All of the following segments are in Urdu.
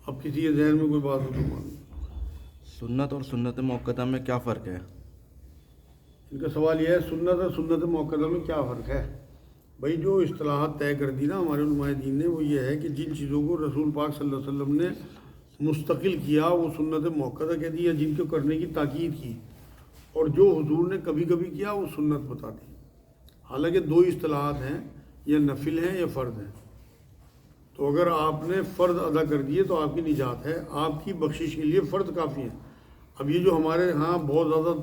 اب کسی کے ذہن میں کوئی بات ہو تو مان لو۔ سنت اور سنت موقدہ میں کیا فرق ہے؟ ان کا سوال یہ ہے سنت اور سنت موقدہ میں کیا فرق ہے؟ بھائی جو اصطلاحات طے کر دی نا ہمارے علماء دین نے، وہ یہ ہے کہ جن چیزوں کو رسول پاک صلی اللہ علیہ وسلم نے مستقل کیا وہ سنت موقدہ کہہ دی، یا جن کو کرنے کی تاکید کی، اور جو حضور نے کبھی کبھی کیا وہ سنت بتا دی۔ حالانکہ دو اصطلاحات ہیں، یا نفل ہیں یا فرض ہیں۔ تو اگر آپ نے فرض ادا کر دیے تو آپ کی نجات ہے، آپ کی بخشش کے لیے فرض کافی ہے۔ اب یہ جو ہمارے ہاں بہت زیادہ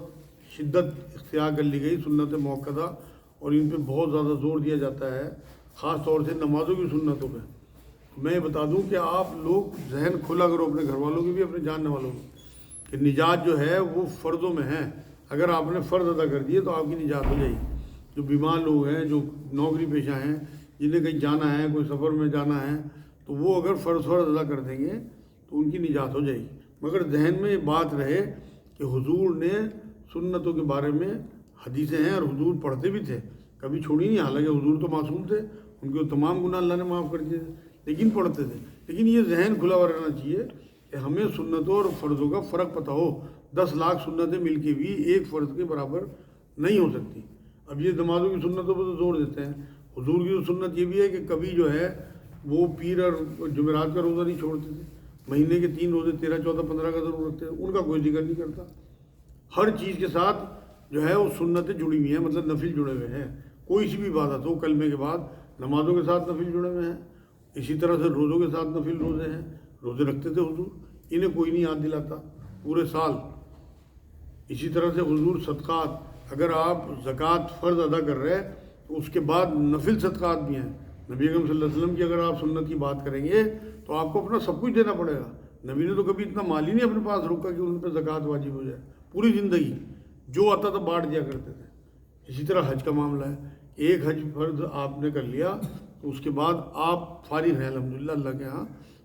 شدت اختیار کر لی گئی سنت موقدہ، اور ان پہ بہت زیادہ زور دیا جاتا ہے، خاص طور سے نمازوں کی سنتوں پہ۔ میں بتا دوں کہ آپ لوگ ذہن کھلا کرو اپنے گھر والوں کی بھی، اپنے جاننے والوں کی، کہ نجات جو ہے وہ فرضوں میں ہے۔ اگر آپ نے فرض ادا کر دیے تو آپ کی نجات ہو جائے گی۔ جو بیمار لوگ ہیں، جو نوکری پیشہ ہیں، جنہیں کہیں جانا ہے، کوئی سفر میں جانا ہے، تو وہ اگر فرض ادا کر دیں گے تو ان کی نجات ہو جائے گی۔ مگر ذہن میں یہ بات رہے کہ حضور نے سنتوں کے بارے میں حدیثیں ہیں، اور حضور پڑھتے بھی تھے، کبھی چھوڑی نہیں۔ حالانکہ حضور تو معصوم تھے، ان کے تمام گناہ اللہ نے معاف کر دیے تھے، لیکن پڑھتے تھے۔ لیکن یہ ذہن کھلا ہوا رہنا چاہیے کہ ہمیں سنتوں اور فرضوں کا فرق پتہ ہو۔ 10 لاکھ سنتیں مل کے بھی ایک فرض کے برابر نہیں ہو سکتی۔ اب یہ نمازوں کی سنتوں پہ تو زور دیتے ہیں۔ حضور کی تو سنت یہ بھی ہے کہ کبھی جو ہے وہ پیر اور جمعرات کا روزہ نہیں چھوڑتے تھے، مہینے کے 3 روزے 13، 14، 15 کا ضرور رکھتے تھے، ان کا کوئی ذکر نہیں کرتا۔ ہر چیز کے ساتھ جو ہے وہ سنتیں جڑی ہوئی ہیں، مطلب نفل جڑے ہوئے ہیں۔ کوئی سی بھی عبادت ہو، کلمے کے بعد نمازوں کے ساتھ نفل جڑے ہوئے ہیں، اسی طرح سے روزوں کے ساتھ نفل روزے ہیں، روزے رکھتے تھے حضور، انہیں کوئی نہیں یاد دلاتا پورے سال۔ اسی طرح سے حضور صدقات، اگر آپ زکوٰۃ فرض ادا کر رہے ہیں تو اس کے بعد نفل صدقات بھی ہیں۔ نبی اکرم صلی اللہ علیہ وسلم کی اگر آپ سنت کی بات کریں گے تو آپ کو اپنا سب کچھ دینا پڑے گا۔ نبی نے تو کبھی اتنا مال ہی نہیں اپنے پاس رکھا کہ ان پہ زکوٰۃ واجب ہو جائے۔ پوری زندگی جو آتا تھا بانٹ دیا کرتے تھے۔ اسی طرح حج کا معاملہ ہے، ایک حج فرض آپ نے کر لیا تو اس کے بعد آپ فارغ ہیں الحمدللہ اللہ کے ہاں۔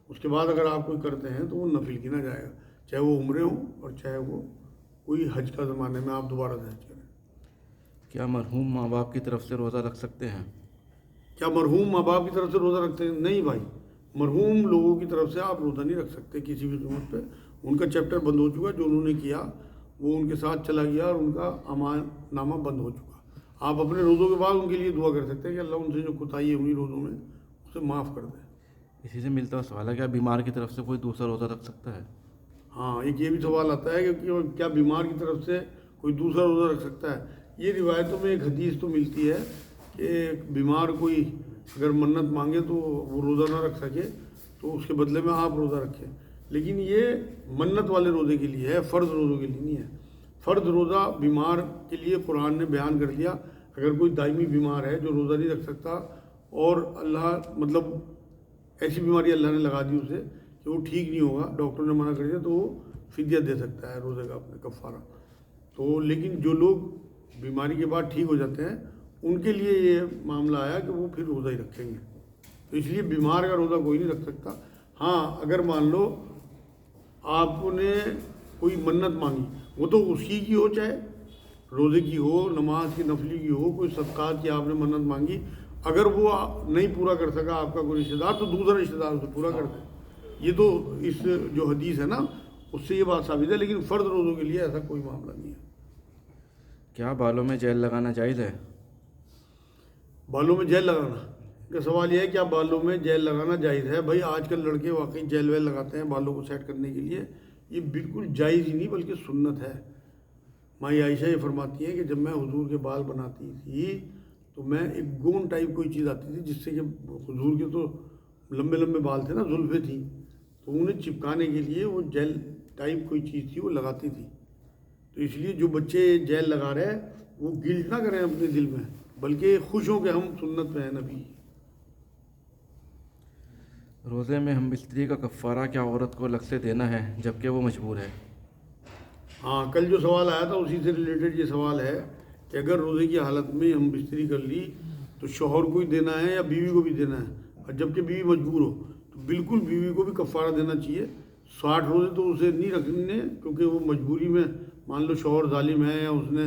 اس کے بعد اگر آپ کوئی کرتے ہیں تو وہ نفل گنا جائے گا، چاہے وہ عمرے ہوں اور چاہے وہ کوئی حج کا زمانے میں آپ دوبارہ سے حج کریں۔ کیا مرحوم ماں باپ کی طرف سے روزہ رکھ سکتے ہیں؟ کیا مرحوم ماں باپ کی طرف سے روزہ رکھتے ہیں؟ نہیں بھائی، مرحوم لوگوں کی طرف سے آپ روزہ نہیں رکھ سکتے کسی بھی قیمت پہ۔ ان کا چیپٹر بند ہو چکا، جو انہوں نے کیا وہ ان کے ساتھ چلا گیا، اور ان کا امان نامہ بند ہو چکا۔ آپ اپنے روزوں کے بعد ان کے لیے دعا کر سکتے ہیں کہ اللہ ان سے جو کوتاہی ہوئی روزوں میں اسے معاف کر دے۔ اسی سے ملتا ہوا سوال ہے، کیا بیمار کی طرف سے کوئی دوسرا روزہ رکھ سکتا ہے؟ ہاں، ایک یہ بھی سوال آتا ہے کہ کیا بیمار کی طرف سے کوئی دوسرا روزہ رکھ سکتا ہے؟ یہ روایتوں میں ایک حدیث تو ملتی ہے کہ بیمار کوئی اگر منت مانگے تو وہ روزہ نہ رکھ سکے تو اس کے بدلے میں آپ روزہ رکھیں، لیکن یہ منت والے روزے کے لیے ہے، فرض روزوں کے لیے نہیں ہے۔ فرض روزہ بیمار کے لیے قرآن نے بیان کر دیا۔ اگر کوئی دائمی بیمار ہے جو روزہ نہیں رکھ سکتا، اور اللہ مطلب ایسی بیماری اللہ نے لگا دی اسے کہ وہ ٹھیک نہیں ہوگا، ڈاکٹر نے منع کر دیا، تو وہ فدیہ دے سکتا ہے روزے کا اپنے کفارہ۔ تو لیکن جو لوگ بیماری کے بعد ٹھیک ہو جاتے ہیں ان کے لیے یہ معاملہ آیا کہ وہ پھر روزہ ہی رکھیں گے۔ تو اس لیے بیمار کا روزہ کوئی نہیں رکھ سکتا۔ ہاں، اگر مان لو آپ نے کوئی منت مانگی، وہ تو اسی کی ہو، چاہے روزے کی ہو، نماز کی نفلی کی ہو، کوئی صدقات کی آپ نے منت مانگی، اگر وہ نہیں پورا کر سکا آپ کا کوئی رشتہ دار تو دوسرا رشتہ دار اسے پورا کر دے۔ یہ تو اس جو حدیث ہے نا اس سے یہ بات ثابت ہے، لیکن فرض روزوں کے لیے ایسا کوئی معاملہ نہیں ہے۔ کیا بالوں میں جیل لگانا جائز ہے؟ بالوں میں جیل لگانا کا سوال یہ ہے، کیا بالوں میں جیل لگانا جائز ہے؟ بھائی آج کل لڑکے واقعی جیل ویل لگاتے ہیں بالوں کو سیٹ کرنے کے لیے، یہ بالکل جائز ہی نہیں بلکہ سنت ہے۔ ماں عائشہ یہ فرماتی ہیں کہ جب میں حضور کے بال بناتی تھی تو میں ایک گون ٹائپ کوئی چیز آتی تھی جس سے کہ حضور کے تو لمبے لمبے بال تھے نا، زلفیں تھیں، تو انہیں چپکانے کے لیے وہ جیل ٹائپ کوئی چیز تھی وہ لگاتی تھی۔ تو اس لیے جو بچے جیل لگا رہے ہیں وہ گلٹ نہ کریں اپنے دل میں، بلکہ خوش ہوں کہ ہم سنت میں ہیں نبی۔ روزے میں ہم بستری کا کفارہ کیا عورت کو الگ سے دینا ہے جبکہ وہ مجبور ہے؟ ہاں، کل جو سوال آیا تھا اسی سے ریلیٹڈ یہ سوال ہے کہ اگر روزے کی حالت میں ہم بستری کر لی تو شوہر کو ہی دینا ہے یا بیوی کو بھی دینا ہے؟ اور جبکہ بیوی مجبور ہو تو بالکل بیوی کو بھی کفارہ دینا چاہیے۔ 60 روزے تو اسے نہیں رکھنے، کیونکہ وہ مجبوری میں، مان لو شوہر ظالم ہے یا اس نے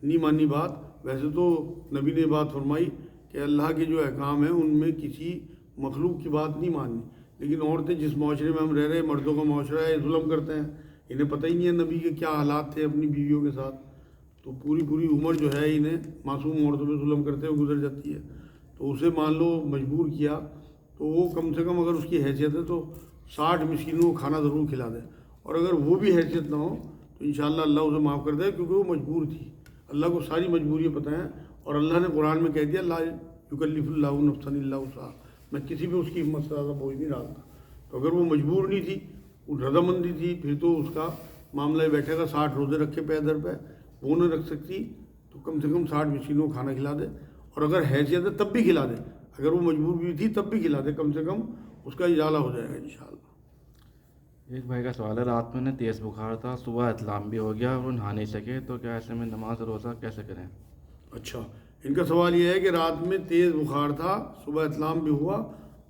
نہیں مانی بات۔ ویسے تو نبی نے بات فرمائی کہ اللہ کے جو احکام ہیں ان میں کسی مخلوق کی بات نہیں ماننی، لیکن عورتیں جس معاشرے میں ہم رہ رہے ہیں، مردوں کا معاشرہ ہے، ظلم کرتے ہیں، انہیں پتہ ہی نہیں ہے نبی کے کیا حالات تھے اپنی بیویوں کے ساتھ، تو پوری عمر جو ہے انہیں معصوم عورتوں پہ ظلم کرتے ہوئے گزر جاتی ہے. تو اسے مان لو مجبور کیا تو وہ کم سے کم اگر اس کی حیثیت ہے تو 60 مسکینوں کو کھانا ضرور کھلا دے، اور اگر وہ بھی حیثیت نہ ہو تو انشاءاللہ اللہ اسے معاف کر دے، کیونکہ وہ مجبور تھی. اللہ کو ساری مجبوریاں پتہ ہیں، اور اللہ نے قرآن میں کہہ دیا لا یکلف اللہ نفسا الا وسعہا، میں کسی بھی اس کی ہمت سے زیادہ بوجھ نہیں ڈالتا. تو اگر وہ مجبور نہیں تھی، وہ رضامندی تھی، پھر تو اس کا معاملہ ہی بیٹھے گا. 60 روزے رکھے پہ در پہ، وہ نہ رکھ سکتی تو کم سے کم 60 مسکینوں کو کھانا کھلا دے، اور اگر حیثیت ہے تب بھی کھلا دے، اگر وہ مجبور بھی تھی تب بھی کھلا دے، کم سے کم اس کا اجالہ ہو جائے گا انشاءاللہ. ایک بھائی کا سوال ہے، رات میں انہیں تیز بخار تھا، صبح اطلام بھی ہو گیا اور وہ نہا نہیں سکے، تو کیا ایسے میں نماز روزہ کیسے کریں؟ اچھا، ان کا سوال یہ ہے کہ رات میں تیز بخار تھا، صبح اطلام بھی ہوا،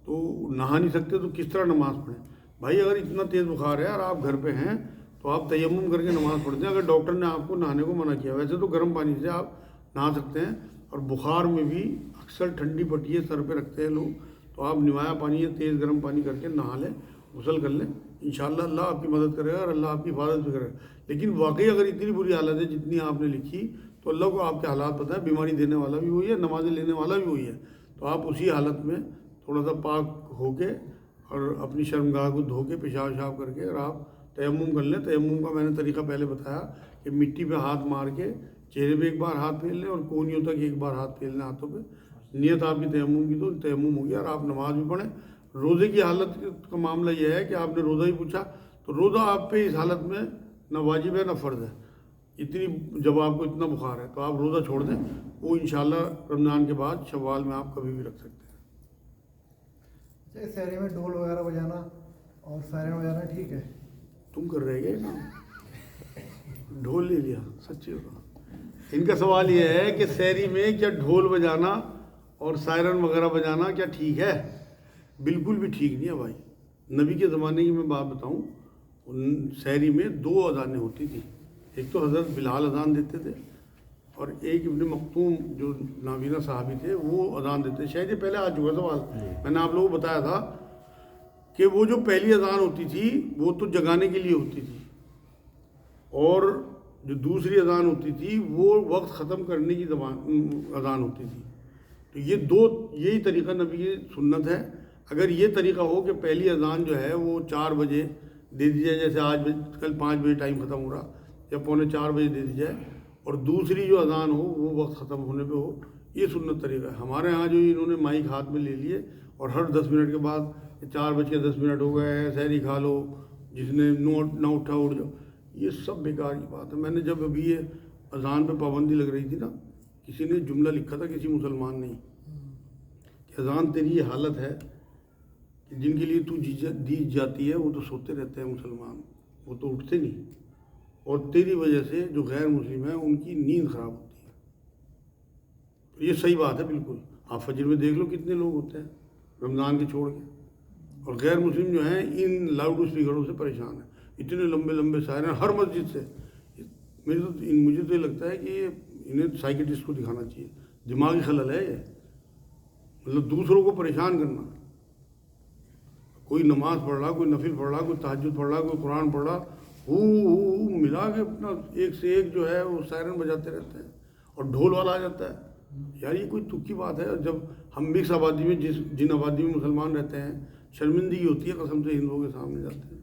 تو نہا نہیں سکتے تو کس طرح نماز پڑھیں؟ بھائی اگر اتنا تیز بخار ہے اور آپ گھر پہ ہیں تو آپ تیمم کر کے نماز پڑھتے ہیں. اگر ڈاکٹر نے آپ کو نہانے کو منع کیا، ویسے تو گرم پانی سے آپ نہا سکتے ہیں، اور بخار میں بھی اکثر ٹھنڈی پٹیے سر پہ رکھتے ہیں لوگ، تو آپ نمایاں پانی یا تیز گرم پانی کر کے نہا لیں، غسل کر لیں، انشاءاللہ اللہ آپ کی مدد کرے گا اور اللہ آپ کی حفاظت بھی کرے گا. لیکن واقعی اگر اتنی بری حالت ہے جتنی آپ نے لکھی، تو اللہ کو آپ کے حالات پتہ ہے، بیماری دینے والا بھی وہی ہے، نمازیں لینے والا بھی وہی ہے. تو آپ اسی حالت میں تھوڑا سا پاک ہو کے اور اپنی شرمگاہ کو دھو کے پیشاب شاب کر کے اور آپ تیمم کر لیں. تیمم کا میں نے طریقہ پہلے بتایا کہ مٹی پہ ہاتھ مار کے چہرے پہ ایک بار ہاتھ پھیر لیں اور کونیوں تک ایک بار ہاتھ پھیر لیں ہاتھوں پہ. نیت آپ کی تیمم کی تو تیمم ہو گیا، اور آپ نماز بھی پڑھیں. روزے کی حالت کا معاملہ یہ ہے کہ آپ نے روزہ ہی پوچھا، تو روزہ آپ پہ اس حالت میں نہ واجب ہے نہ فرض ہے. جب آپ کو اتنا بخار ہے تو آپ روزہ چھوڑ دیں، وہ انشاءاللہ رمضان کے بعد شوال میں آپ کبھی بھی رکھ سکتے ہیں. اچھا، سحری میں ڈھول وغیرہ بجانا اور سائرن بجانا ٹھیک ہے؟ تم کر رہے گے ڈھول لے لیا سچی ہوگا. ان کا سوال یہ ہے کہ سحری میں کیا ڈھول بجانا اور سائرن وغیرہ بجانا کیا ٹھیک ہے؟ بالکل بھی ٹھیک نہیں ہے بھائی. نبی کے زمانے کی میں بات بتاؤں، سحری میں 2 اذانیں ہوتی تھیں. ایک تو حضرت بلال اذان دیتے تھے، اور ایک ابن مکتوم جو نابینا صحابی تھے وہ اذان دیتے. شاید یہ پہلے آ چکا سوال، میں نے آپ لوگوں کو بتایا تھا کہ وہ جو پہلی اذان ہوتی تھی وہ تو جگانے کے لیے ہوتی تھی، اور جو دوسری اذان ہوتی تھی وہ وقت ختم کرنے کی اذان ہوتی تھی. تو یہی طریقہ نبی کی سنت ہے. اگر یہ طریقہ ہو کہ پہلی اذان جو ہے وہ 4 بجے دے دی جائے، جیسے آج کل 5 بجے ٹائم ختم ہو رہا، یا 3:45 بجے دے دی جائے، اور دوسری جو اذان ہو وہ وقت ختم ہونے پہ ہو، یہ سنت طریقہ ہے. ہمارے ہاں جو انہوں نے مائک ہاتھ میں لے لیے اور ہر 10 منٹ کے بعد 4:10 ہو گئے ہیں سحری کھا لو، جس نے نہ اٹھا اٹھ جاؤ، یہ سب بیکار کی بات ہے. میں نے جب ابھی یہ اذان پہ پابندی لگ رہی تھی نا، کسی نے جملہ لکھا تھا، کسی مسلمان نے، کہ اذان تیری یہ حالت ہے کہ جن کے لیے تو دی جاتی ہے وہ تو سوتے رہتے ہیں مسلمان، وہ تو اٹھتے نہیں، اور تیری وجہ سے جو غیر مسلم ہیں ان کی نیند خراب ہوتی ہے. یہ صحیح بات ہے بالکل. آپ فجر میں دیکھ لو کتنے لوگ ہوتے ہیں رمضان کے چھوڑ کے، اور غیر مسلم جو ہیں ان لاؤڈ اسپیکروں سے پریشان ہیں. اتنے لمبے لمبے سائرن ہر مسجد سے. مجھے تو یہ لگتا ہے کہ انہیں سائیکٹرسٹ کو دکھانا چاہیے، دماغی خلل ہے یہ، مطلب دوسروں کو پریشان کرنا. کوئی نماز پڑھ رہا، کوئی نفل پڑھ رہا، کوئی تہجد پڑھ رہا، کوئی قرآن پڑھ رہا، ملا کے اپنا ایک سے ایک جو ہے وہ سائرن بجاتے رہتے ہیں، اور ڈھول والا آ جاتا ہے. یار یہ کوئی تک کی بات ہے؟ جب ہم مکس آبادی میں جن آبادی میں مسلمان رہتے ہیں، شرمندگی ہوتی ہے قسم سے ہندوؤں کے سامنے جاتے ہیں.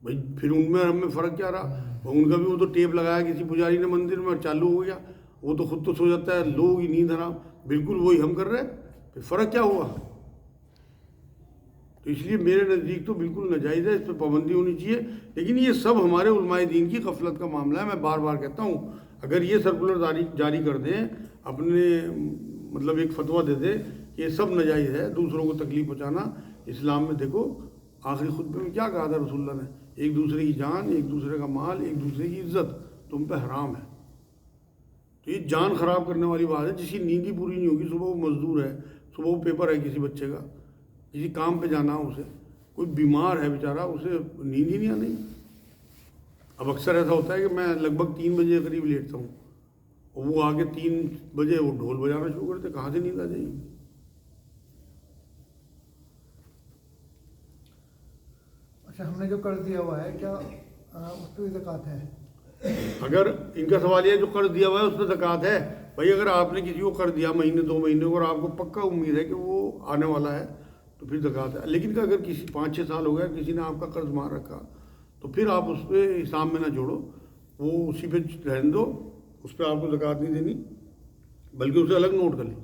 بھائی پھر ان میں ہم میں فرق کیا رہا؟ ان کا بھی وہ تو ٹیپ لگایا کسی پجاری نے مندر میں، چالو ہو گیا، وہ تو خود تو سو جاتا ہے، لوگ ہی نیند حرام. بالکل وہی ہم کر رہے ہیں، پھر فرق کیا ہوا؟ تو اس لیے میرے نزدیک تو بالکل ناجائز ہے، اس پہ پابندی ہونی چاہیے. لیکن یہ سب ہمارے علماء دین کی غفلت کا معاملہ ہے. میں بار بار کہتا ہوں، اگر یہ سرکولر جاری کر دیں، اپنے مطلب ایک فتویٰ دے دے کہ یہ سب ناجائز ہے، دوسروں کو تکلیف پہنچانا. اسلام میں دیکھو آخری خطبے میں کیا کہا تھا رسول اللہ نے؟ ایک دوسرے کی جان، ایک دوسرے کا مال، ایک دوسرے کی عزت تم پہ حرام ہے. تو یہ جان خراب کرنے والی بات ہے. جس کی نیند ہی پوری نہیں ہوگی، صبح وہ مزدور ہے، صبح وہ پیپر ہے کسی بچے کا، کسی کام پہ جانا اسے، کوئی بیمار ہے بیچارہ، اسے نیند ہی نہیں آنی. اب اکثر ایسا ہوتا ہے کہ میں لگ بھگ 3 بجے قریب لیٹتا ہوں، اور وہ آگے 3 بجے وہ ڈھول بجانا شروع کرتے، کہاں سے نیند آ جائے گی؟ اچھا ہم نے جو قرض دیا ہوا ہے کیا اس پہ بھی زکوٰۃ ہے؟ اگر ان کا سوال یہ ہے جو قرض دیا ہوا ہے اس پہ زکوٰۃ ہے؟ بھائی اگر آپ نے کسی کو قرض دیا مہینے 2 مہینے اور آپ کو پکا امید ہے کہ وہ آنے والا ہے تو پھر زکوٰۃ ہے. لیکن اگر کسی 5-6 سال ہو گیا کسی نے آپ کا قرض مار رکھا تو پھر آپ اس پہ حساب میں نہ جوڑو, وہ اسی پہ رہنے دو, اس پہ آپ کو زکوٰۃ نہیں دینی بلکہ اسے الگ نوٹ کر لیں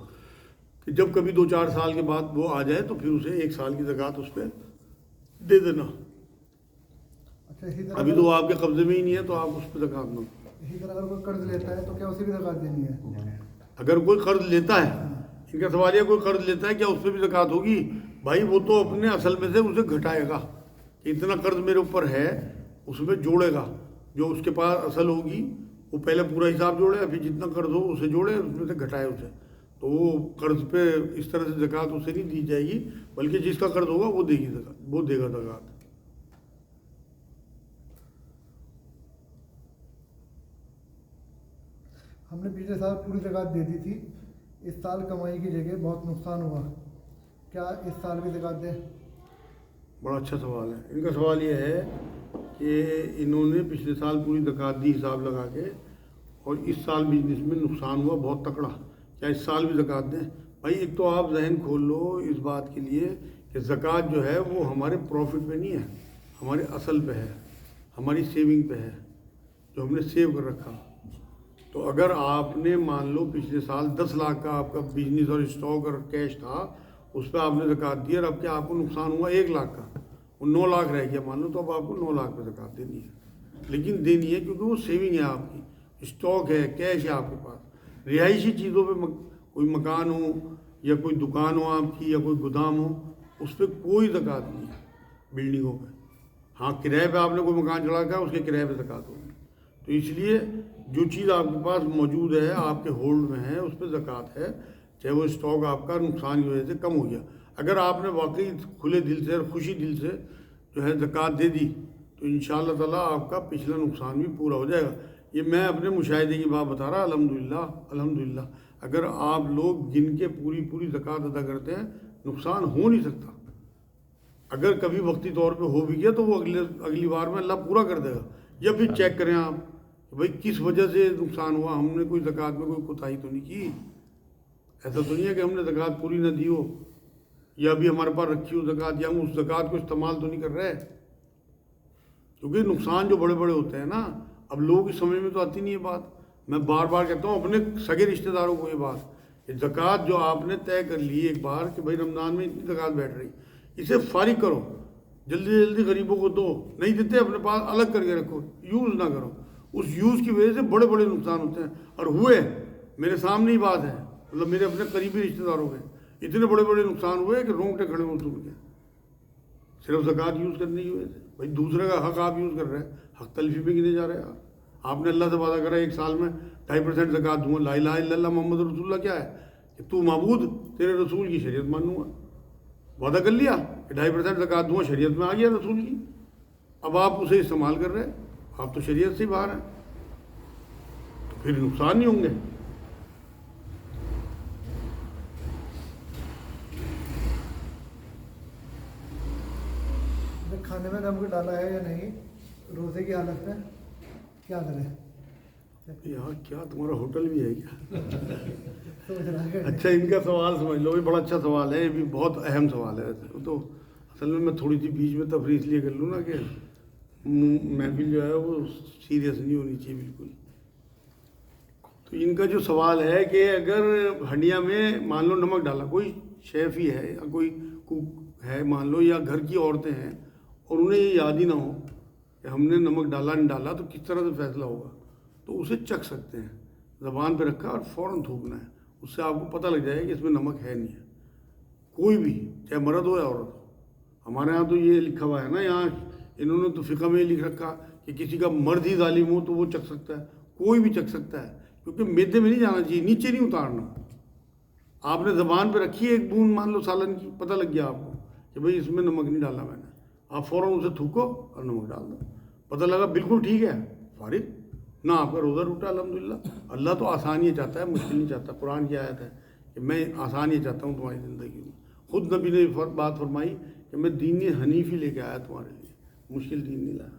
کہ جب کبھی 2-4 سال کے بعد وہ آ جائے تو پھر اسے 1 سال کی زکوٰۃ اس پہ دے دینا. اچھا اسی طرح ابھی تو وہ آپ کے قبضے میں ہی نہیں ہے تو آپ اس پہ زکوٰۃ نہ دو. اسی طرح اگر کوئی قرض لیتا ہے تو کیا اسے بھی زکوٰۃ دینی ہے؟ اگر کوئی قرض لیتا ہے, ان کا سوال یہ کوئی قرض لیتا ہے کیا اس پہ بھی زکوٰۃ ہوگی؟ بھائی وہ تو اپنے اصل میں سے اسے گھٹائے گا کہ اتنا قرض میرے اوپر ہے, اس میں جوڑے گا, جو اس کے پاس اصل ہوگی وہ پہلے پورا حساب جوڑے, پھر جتنا قرض ہو اسے جوڑے, اس میں سے گھٹائے اسے. تو وہ قرض پہ اس طرح سے زکوٰۃ اسے نہیں دی جائے گی بلکہ جس کا قرض ہوگا وہ دے گی زکوٰۃ, وہ دے گا زکوٰۃ. ہم نے پچھلے سال پوری زکوٰۃ دے دی تھی, اس سال کمائی کی جگہ بہت نقصان ہوا, کیا اس سال بھی زکوٰۃ دیں؟ بڑا اچھا سوال ہے. ان کا سوال یہ ہے کہ انہوں نے پچھلے سال پوری زکوٰۃ دی حساب لگا کے, اور اس سال بزنس میں نقصان ہوا بہت تکڑا, کیا اس سال بھی زکوٰۃ دیں؟ بھائی ایک تو آپ ذہن کھول لو اس بات کے لیے کہ زکوٰۃ جو ہے وہ ہمارے پروفٹ پہ نہیں ہے, ہمارے اصل پہ ہے, ہماری سیونگ پہ ہے, جو ہم نے سیو کر رکھا. تو اگر آپ نے مان لو پچھلے سال 10 لاکھ کا آپ کا بزنس اور اسٹاک اور کیش تھا, اس پہ آپ نے زکوٰۃ دی اور اب کیا آپ کو نقصان ہوا 1 لاکھ کا, وہ 9 لاکھ رہ گیا مان لو, تو اب آپ کو 9 لاکھ پہ زکوٰۃ دینی ہے. لیکن دینی ہے کیونکہ وہ سیونگ ہے آپ کی, اسٹاک ہے, کیش ہے آپ کے پاس. رہائشی چیزوں پہ کوئی مکان ہو یا کوئی دکان ہو آپ کی یا کوئی گودام ہو, اس پہ کوئی زکوٰۃ نہیں ہے. بلڈنگوں پہ ہاں کرائے پہ آپ نے کوئی مکان چڑھا رکھا ہے اس کے کرائے پہ زکوٰۃ ہوگی. تو اس لیے جو چیز آپ کے پاس موجود ہے, آپ کے ہولڈ میں ہے, اس پہ زکوٰۃ ہے, چاہے وہ اسٹاک آپ کا نقصان کی وجہ سے کم ہو گیا. اگر آپ نے واقعی کھلے دل سے اور خوشی دل سے جو ہے زکوٰۃ دے دی تو انشاءاللہ تعالیٰ آپ کا پچھلا نقصان بھی پورا ہو جائے گا. یہ میں اپنے مشاہدے کی بات بتا رہا, الحمدللہ اگر آپ لوگ گن کے پوری زکوٰۃ ادا کرتے ہیں نقصان ہو نہیں سکتا. اگر کبھی وقتی طور پہ ہو بھی گیا تو وہ اگلی بار میں اللہ پورا کر دے گا. یا پھر چیک کریں آپ بھائی کس وجہ سے نقصان ہوا, ہم نے کوئی زکوٰۃ میں کوئی کوتاہی تو نہیں کی. ایسا تو نہیں ہے کہ ہم نے زکوٰۃ پوری نہ دی ہو یا ابھی ہمارے پاس رکھی ہو زکوٰۃ, یا ہم اس زکوٰۃ کو استعمال تو نہیں کر رہے. کیونکہ نقصان جو بڑے بڑے ہوتے ہیں نا, اب لوگوں کی سمجھ میں تو آتی نہیں ہے بات. میں بار بار کہتا ہوں اپنے سگے رشتہ داروں کو یہ بات کہ زکوٰۃ جو آپ نے طے کر لی ایک بار کہ بھائی رمضان میں اتنی زکوٰۃ بیٹھ رہی, اسے فارغ کرو, جلدی جلدی غریبوں کو دو. نہیں دیتے اپنے پاس الگ کر کے رکھو, یوز نہ کرو. اس یوز کی وجہ سے بڑے بڑے نقصان ہوتے ہیں, اور ہوئے میرے سامنے ہی بات ہے, مطلب میرے اپنے قریبی رشتہ داروں کے اتنے بڑے بڑے نقصان ہوئے کہ رونگٹے کھڑے ہو سن کے, صرف زکوٰۃ یوز کرنے کی وجہ سے. بھائی دوسرے کا حق آپ یوز کر رہے ہیں, حق تلفی پہ گنے جا رہے ہیں. آپ نے اللہ سے وعدہ کرا 1 سال میں 2.5% زکوٰۃ دوں گا. لا الہ الا اللہ محمد رسول اللہ کیا ہے کہ تو معبود تیرے رسول کی شریعت مانوں گا. وعدہ کر لیا کہ 2.5% زکوٰۃ دوں گا, شریعت میں آ گیا رسول کی. اب آپ اسے استعمال کر رہے ہیں, آپ تو شریعت سے ہی باہر ہیں, تو پھر نقصان نہیں ہوں گے. کھانے میں نمک ڈالا ہے یا نہیں روزے کی حالت میں, کیا کریں؟ یہاں کیا تمہارا ہوٹل بھی ہے کیا؟ سوچ رہا ہے. اچھا ان کا سوال سمجھ لو, یہ بڑا اچھا سوال ہے, یہ بھی بہت اہم سوال ہے. تو اصل میں تھوڑی سی بیچ میں تفریح اس لیے کر لوں نا کہ محفل جو ہے وہ سیریس نہیں ہونی چاہیے بالکل. تو ان کا جو سوال ہے کہ اگر ہنڈیا میں مان لو نمک ڈالا, کوئی شیف ہی ہے یا کوئی کوک ہے مان لو, یا گھر کی عورتیں ہیں اور انہیں یہ یاد ہی نہ ہو کہ ہم نے نمک ڈالا نہیں ڈالا, تو کس طرح سے فیصلہ ہوگا؟ تو اسے چکھ سکتے ہیں, زبان پہ رکھا اور فوراً تھوکنا ہے. اس سے آپ کو پتہ لگ جائے کہ اس میں نمک ہے نہیں ہے. کوئی بھی چاہے مرد ہو یا عورت ہو. ہمارے ہاں تو یہ لکھا ہوا ہے نا, یہاں انہوں نے تو فقہ میں یہ لکھ رکھا کہ کسی کا مرد ہی ظالم ہو تو وہ چکھ سکتا ہے, کوئی بھی چکھ سکتا ہے, کیونکہ میدے میں نہیں جانا چاہیے, نیچے نہیں اتارنا. آپ نے زبان پہ رکھی ہے 1 بوند مان لو سالن کی, پتہ لگ گیا آپ کو کہ بھائی اس میں نمک نہیں ڈالا میں نے, آپ فوراً اسے تھوکو اور نمک ڈال دو. پتہ لگا بالکل ٹھیک ہے, فارغ, نہ آپ کا روزہ ٹوٹا الحمدللہ. اللہ تو آسانی چاہتا ہے, مشکل نہیں چاہتا. قرآن کی آیت ہے کہ میں آسانی چاہتا ہوں تمہاری زندگی میں. خود نبی نے بات فرمائی کہ میں دین حنیفی لے کے آیا تمہارے لیے, مشکل دین نہیں لایا.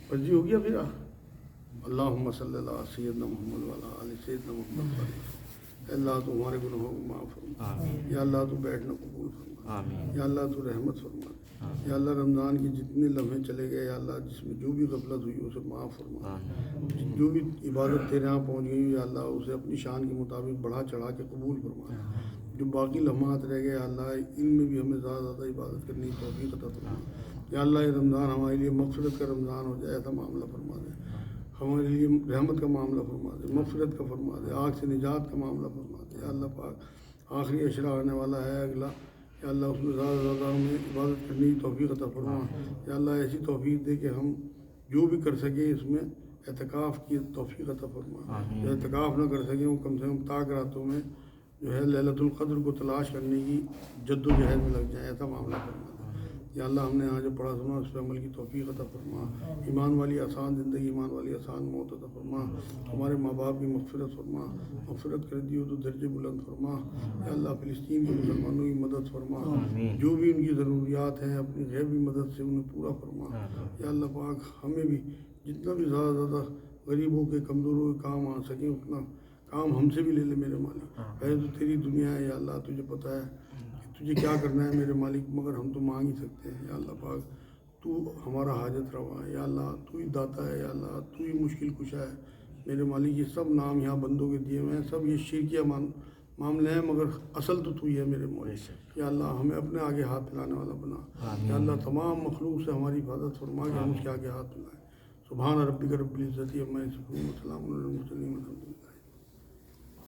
بس جی ہو گیا پھر اللہم صلی اللہ علیہ سیدنا محمد وعلی آل سیدنا محمد صلی اللہ تو ہمارے گناہوں کو معاف فرما. یا اللہ تو بیٹھنا قبول فرما. یا اللہ تو رحمت فرما. یا اللہ رمضان کی جتنے لمحے چلے گئے یا اللہ جس میں جو بھی غفلت ہوئی اسے معاف فرما. جو بھی عبادت تیرے یہاں پہنچ گئی یا اللہ اسے اپنی شان کے مطابق بڑھا چڑھا کے قبول فرما. جو باقی لمحات رہ گئے اللہ ان میں بھی ہمیں زیادہ زیادہ عبادت کرنے کی توفیق عطا فرما. یا اللہ یہ رمضان ہمارے لیے مغفرت کا رمضان ہو جائے ایسا معاملہ فرما دے. ہمارے لیے رحمت کا معاملہ فرما دے, مغفرت کا فرما دے, آگ سے نجات کا معاملہ فرما دے. یا اللہ پاک آخری عشرہ آنے والا ہے اگلا, یا اللہ اس میں زیادہ زیادہ ہمیں عبادت کرنے کی توفیق عطا فرما. یا اللہ ایسی توفیق دے کہ ہم جو بھی کر سکیں اس میں اعتکاف کی توفیق عطا فرما. جو اعتکاف نہ کر سکیں وہ کم سے کم طاق راتوں میں جو ہے لیلۃ القدر کو تلاش کرنے کی جد و جہد میں لگ جائیں ایسا معاملہ فرما دے. یا اللہ ہم نے آج جو پڑھا سنا اس پہ عمل کی توفیق عطا فرما. ایمان والی آسان زندگی, ایمان والی آسان موت عطا فرما. ہمارے ماں باپ کی مغفرت فرما, مغفرت کر دیو تو درجے بلند فرما. یا اللہ فلسطین کے مسلمانوں کی مدد فرما. جو بھی ان کی ضروریات ہیں اپنی غیبی مدد سے انہیں پورا فرما. یا اللہ پاک ہمیں بھی جتنا بھی زیادہ زیادہ غریبوں کے کمزوروں کے کام آ سکیں اتنا کام ہم سے بھی لے لے میرے مالک. پہلے تو تیری دنیا ہے یا اللہ, تجھے پتہ ہے تجھے کیا کرنا ہے میرے مالک, مگر ہم تو مانگ ہی سکتے ہیں. یا اللہ پاک تو ہمارا حاجت روا ہے. یا اللہ تو ہی داتا ہے. یا اللہ تو ہی مشکل کشا ہے میرے مالک. یہ سب نام یہاں بندوں کے دیے ہوئے ہیں, سب یہ شرکیہ معاملے ہیں مگر اصل تو ہی ہے میرے مالک. یا اللہ ہمیں اپنے آگے ہاتھ پھیلانے والا بنا. یا اللہ تمام مخلوق سے ہماری حفاظت فرما کہ ہم اس کے آگے ہاتھ پھیلائیں. سبحان ربک رب العزت عما یصفون وسلام علی المرسلین.